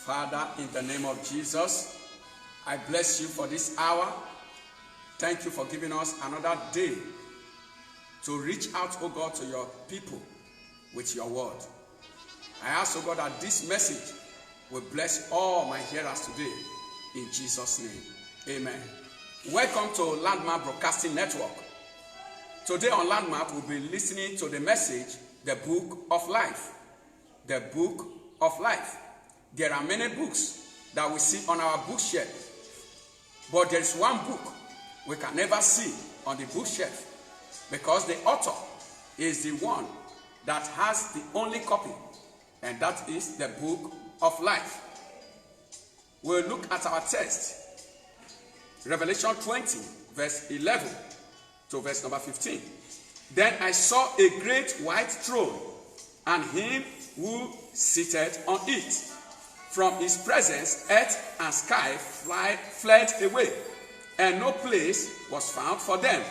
Father, in the name of Jesus, I bless you for this hour. Thank you for giving us another day to reach out, oh God, to your people with your word. I ask, oh God, that this message will bless all my hearers today in Jesus' name. Amen. Welcome to Landmark Broadcasting Network. Today on Landmark, we'll be listening to the message, The Book of Life. The Book of Life. There are many books that we see on our bookshelf, but there is one book we can never see on the bookshelf because the author is the one that has the only copy, and that is the Book of Life. We'll look at our text, Revelation 20, verse 11 to verse number 15. Then I saw a great white throne, and him who seated on it. From his presence, earth and sky fled away, and no place was found for them.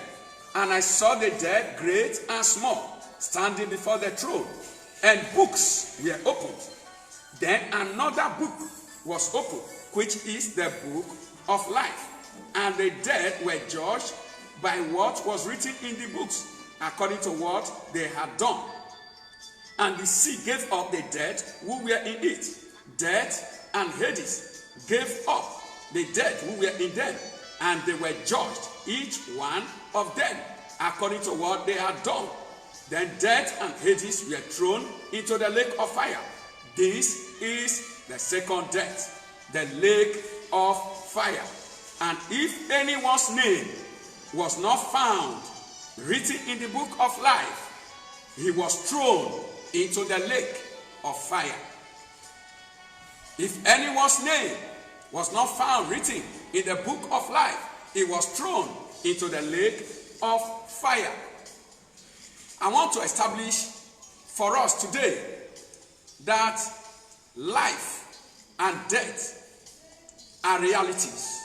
And I saw the dead, great and small, standing before the throne, and books were opened. Then another book was opened, which is the book of life. And the dead were judged by what was written in the books, according to what they had done. And the sea gave up the dead who were in it. Death and Hades gave up the dead who were in them, and they were judged, each one of them, according to what they had done. Then death and Hades were thrown into the lake of fire. This is the second death, the lake of fire. And if anyone's name was not found written in the book of life, he was thrown into the lake of fire. If anyone's name was not found written in the book of life, he was thrown into the lake of fire. I want to establish for us today that life and death are realities.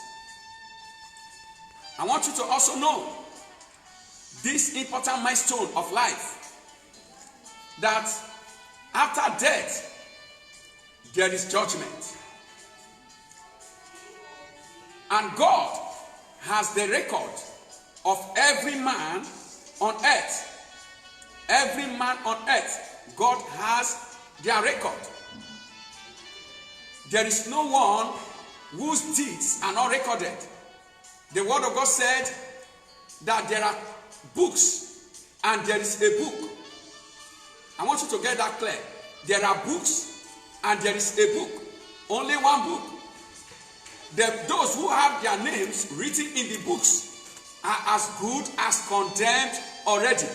I want you to also know this important milestone of life, that after death, there is judgment. And God has the record of every man on earth. Every man on earth, God has their record. There is no one whose deeds are not recorded. The word of God said that there are books and there is a book. I want you to get that clear. There are books and there is a book. Only one book. Those who have their names written in the books are as good as condemned already.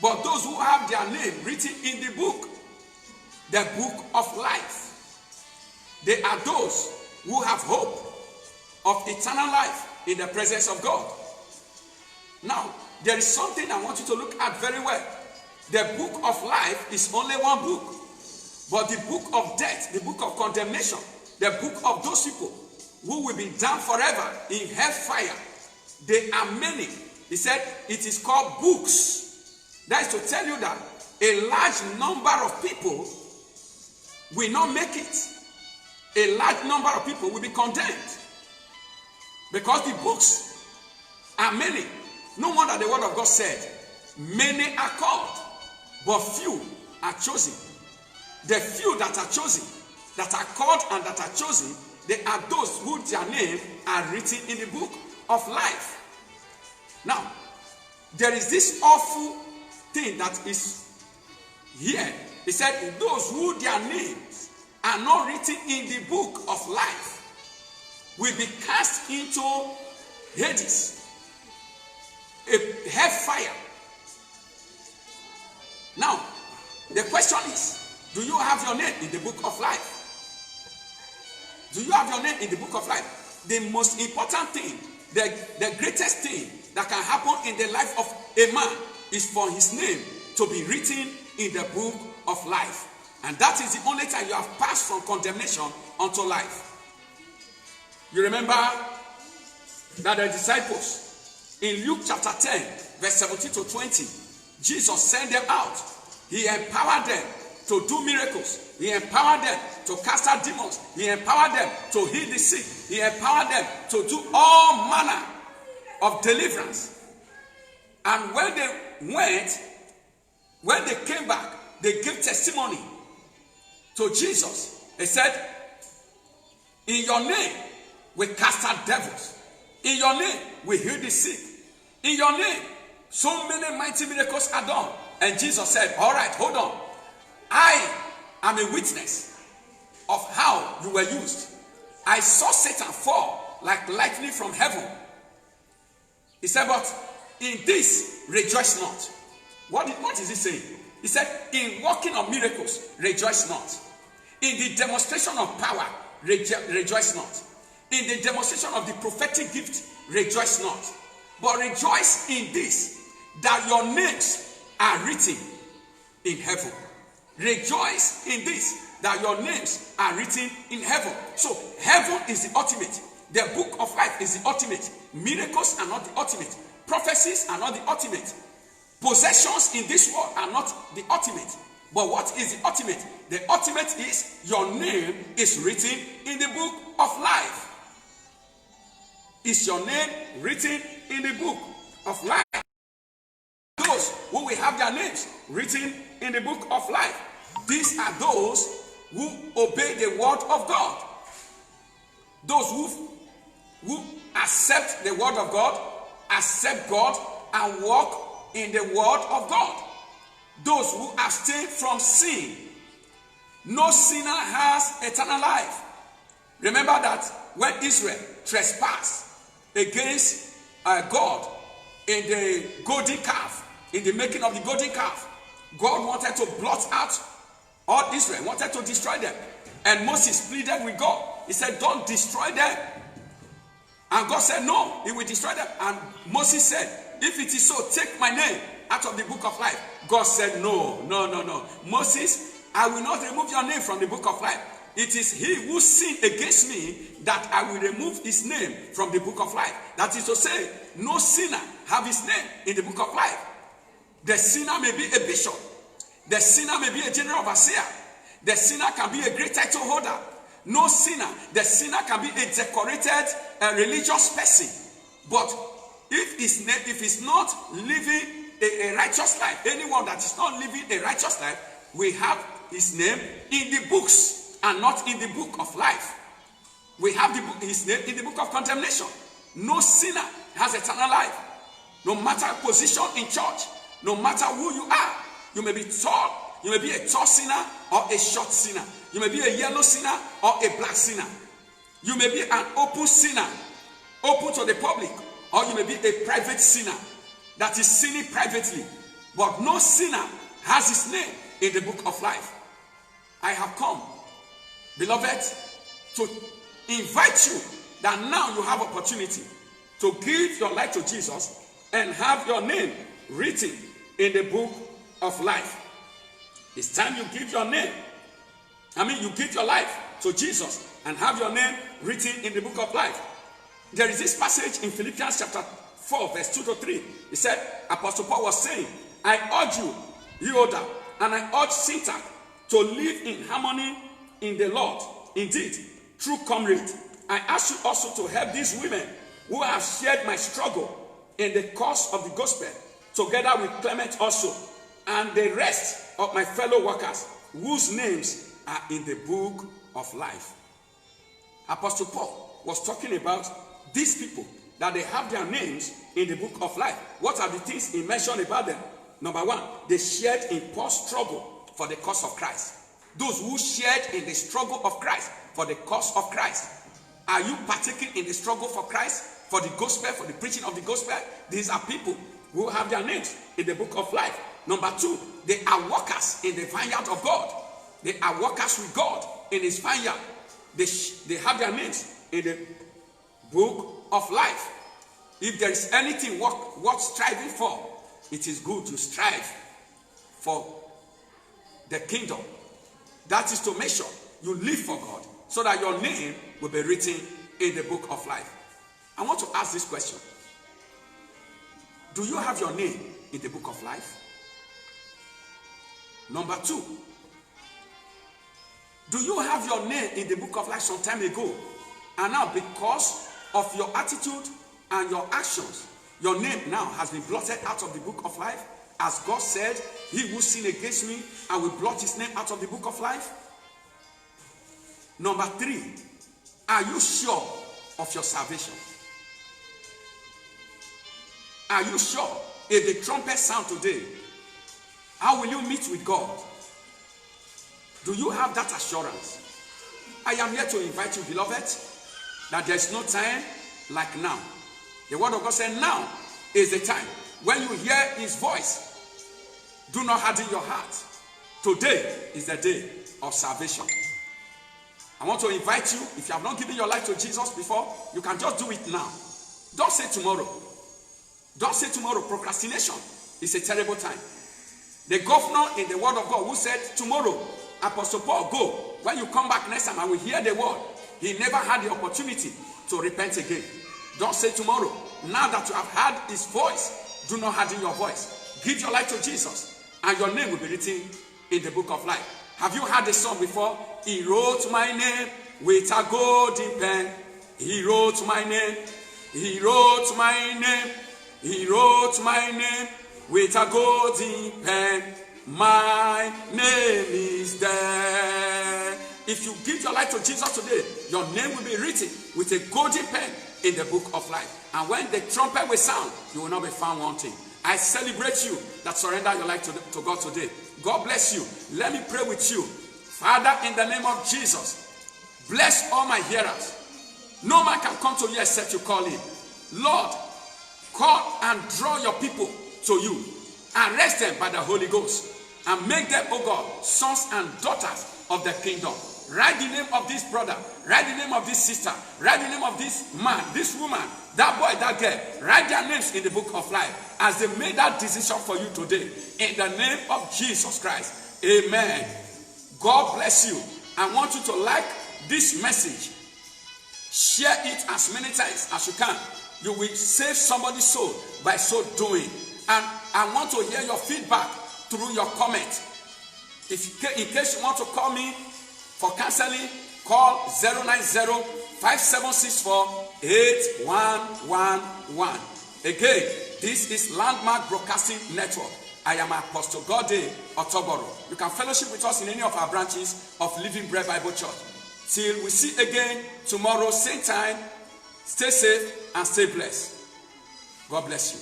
But those who have their name written in the book of life, they are those who have hope of eternal life in the presence of God. Now, there is something I want you to look at very well. The book of life is only one book. But the book of death, the book of condemnation, the book of those people who will be damned forever in hellfire, they are many. He said it is called books. That is to tell you that a large number of people will not make it. A large number of people will be condemned. Because the books are many. No wonder the word of God said, many are called, but few are chosen. The few that are chosen, that are called and that are chosen, they are those who their name are written in the book of life. Now, there is this awful thing that is here. He said, those who their names are not written in the book of life will be cast into Hades, a hellfire. Now, the question is, do you have your name in the book of life? Do you have your name in the book of life? The most important thing, the greatest thing that can happen in the life of a man is for his name to be written in the book of life. And that is the only time you have passed from condemnation unto life. You remember that the disciples in Luke chapter 10, verse 17 to 20, Jesus sent them out. He empowered them to do miracles. He empowered them to cast out demons. He empowered them to heal the sick. He empowered them to do all manner of deliverance. And when they came back, they gave testimony to Jesus. They said, in your name, we cast out devils. In your name, we heal the sick. In your name, so many mighty miracles are done. And Jesus said, all right, hold on. I am a witness of how you were used. I saw Satan fall like lightning from heaven. He said, but in this, rejoice not. What is he saying? He said, in working of miracles, rejoice not. In the demonstration of power, rejoice not. In the demonstration of the prophetic gift, rejoice not. But rejoice in this, that your names are written in heaven. Rejoice in this, that your names are written in heaven. So heaven is the ultimate. The book of life is the ultimate. Miracles are not the ultimate. Prophecies are not the ultimate. Possessions in this world are not the ultimate. But what is the ultimate? The ultimate is your name is written in the book of life. Is your name written in the book of life? Those who will have their names written in the book of life. These are those who obey the word of God. Those who accept the word of God, accept God, and walk in the word of God. Those who abstain from sin. No sinner has eternal life. Remember that when Israel trespassed against God in the golden calf, in the making of the golden calf, God wanted to blot out all Israel, wanted to destroy them. And Moses pleaded with God. He said, don't destroy them. And God said, no, he will destroy them. And Moses said, if it is so, take my name out of the book of life. God said, no. Moses, I will not remove your name from the book of life. It is he who sinned against me that I will remove his name from the book of life. That is to say, no sinner have his name in the book of life. The sinner may be a bishop. The sinner may be a general overseer. The sinner can be a great title holder. No sinner. The sinner can be a decorated religious person. But if he's not living a righteous life, anyone that is not living a righteous life, we have his name in the books and not in the book of life. We have his name in the book of condemnation. No sinner has eternal life. No matter position in church, no matter who you are, you may be tall, you may be a tall sinner or a short sinner. You may be a yellow sinner or a black sinner. You may be an open sinner, open to the public, or you may be a private sinner that is sinning privately. But no sinner has his name in the book of life. I have come, beloved, to invite you that now you have opportunity to give your life to Jesus and have your name written in the book of life. It's time you give your name. You give your life to Jesus and have your name written in the book of life. There is this passage in Philippians chapter 4, verse 2 to 3. He said, Apostle Paul was saying, I urge you, Euodia, and I urge Syntyche to live in harmony in the Lord. Indeed, true comrade, I ask you also to help these women who have shared my struggle in the cause of the gospel, together with Clement also, and the rest of my fellow workers, whose names are in the book of life. Apostle Paul was talking about these people, that they have their names in the book of life. What are the things he mentioned about them? Number one, they shared in Paul's struggle for the cause of Christ. Those who shared in the struggle of Christ for the cause of Christ. Are you partaking in the struggle for Christ, for the gospel, for the preaching of the gospel? These are people who have their names in the book of life. Number two, they are workers in the vineyard of God. They are workers with God in his vineyard. They have their names in the book of life. If there is anything worth striving for, it is good to strive for the kingdom. That is to make sure you live for God, so that your name will be written in the book of life. I want to ask this question. Do you have your name in the book of life? Number two, Do you have your name in the book of life some time ago? And now because of your attitude and your actions, your name now has been blotted out of the book of life? As God said, he who sin against me, I will blot his name out of the book of life. Number 3, are you sure of your salvation? Are you sure? If the trumpet sound today, how will you meet with God? Do you have that assurance? I am here to invite you, beloved, that there is no time like now. The word of God said, now is the time. When you hear his voice, do not harden your heart. Today is the day of salvation. I want to invite you, if you have not given your life to Jesus before, you can just do it now. Don't say tomorrow. Don't say tomorrow. Procrastination is a terrible time. The governor in the word of God who said, tomorrow, Apostle Paul, go. When you come back next time, I will hear the word. He never had the opportunity to repent again. Don't say tomorrow. Now that you have heard his voice, do not harden your voice. Give your life to Jesus, and your name will be written in the book of life. Have you heard the song before? He wrote my name with a golden pen. He wrote my name. He wrote my name. He wrote my name with a golden pen. My name is there. If you give your life to Jesus today, your name will be written with a golden pen in the book of life. And when the trumpet will sound, you will not be found wanting. I celebrate you that surrender your life to God today. God bless you. Let me pray with you. Father, in the name of Jesus, bless all my hearers. No man can come to you except you call him. Lord, call and draw your people to you. Arrest them by the Holy Ghost and make them, oh God, sons and daughters of the kingdom. Write the name of this brother. Write the name of this sister. Write the name of this man, this woman, that boy, that girl. Write their names in the book of life as they made that decision for you today. In the name of Jesus Christ. Amen. God bless you. I want you to like this message. Share it as many times as you can. You will save somebody's soul by so doing. And I want to hear your feedback through your comment. If in case you want to call me for counseling, call 090-5764-8111. Again, this is Landmark Broadcasting Network. I am Apostle Gode Otoboro. You can fellowship with us in any of our branches of Living Bread Bible Church. Till we see again tomorrow, same time. Stay safe and stay blessed. God bless you.